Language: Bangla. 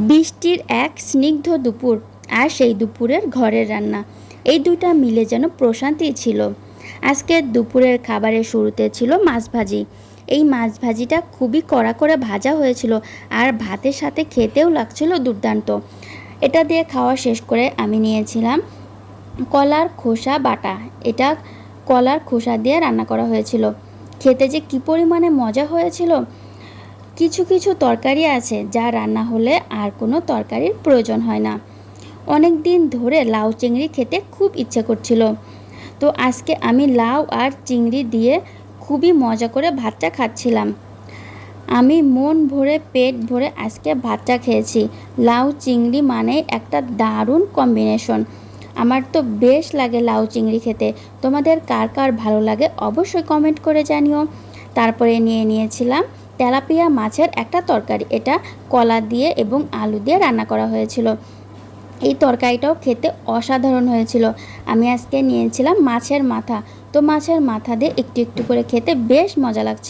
বৃষ্টির এক স্নিগ্ধ দুপুর আর সেই দুপুরের ঘরের রান্না, এই দুইটা মিলে যেন প্রশান্তি ছিল। আজকের দুপুরের খাবারের শুরুতে ছিল মাছ ভাজি। এই মাছ ভাজিটা খুবই কড়া করে ভাজা হয়েছিল আর ভাতের সাথে খেতেও লাগছিল দুর্দান্ত। এটা দিয়ে খাওয়া শেষ করে আমি নিয়েছিলাম কলার খোসা বাটা। এটা কলার খোসা দিয়ে রান্না করা হয়েছিল। খেতে যে কী পরিমাণে মজা হয়েছিল! কিছু কিছু তরকারি আছে যা রান্না হলে আর কোনো তরকারির প্রয়োজন হয় না। অনেক দিন ধরে লাউ চিংড়ি খেতে খুব ইচ্ছে করছিল, তো আজকে আমি লাউ আর চিংড়ি দিয়ে খুবই মজা করে ভাতটা খাচ্ছিলাম। আমি মন ভরে পেট ভরে আজকে ভাতটা খেয়েছি। লাউ চিংড়ি মানে একটা দারুণ কম্বিনেশন। আমার তো বেশ লাগে লাউ চিংড়ি খেতে। তোমাদের কার কার ভালো লাগে অবশ্যই কমেন্ট করে জানিও। তারপরে নিয়েছিলাম তেলাপিয়া মাছের একটা তরকারি। এটা কলা দিয়ে এবং আলু দিয়ে রান্না করা হয়েছিল। এই তরকারিটাও খেতে অসাধারণ হয়েছিল। আমি আজকে নিয়েছিলাম মাছের মাথা। তো মাছের মাথা দিয়ে একটু একটু করে খেতে বেশ মজা লাগছিল।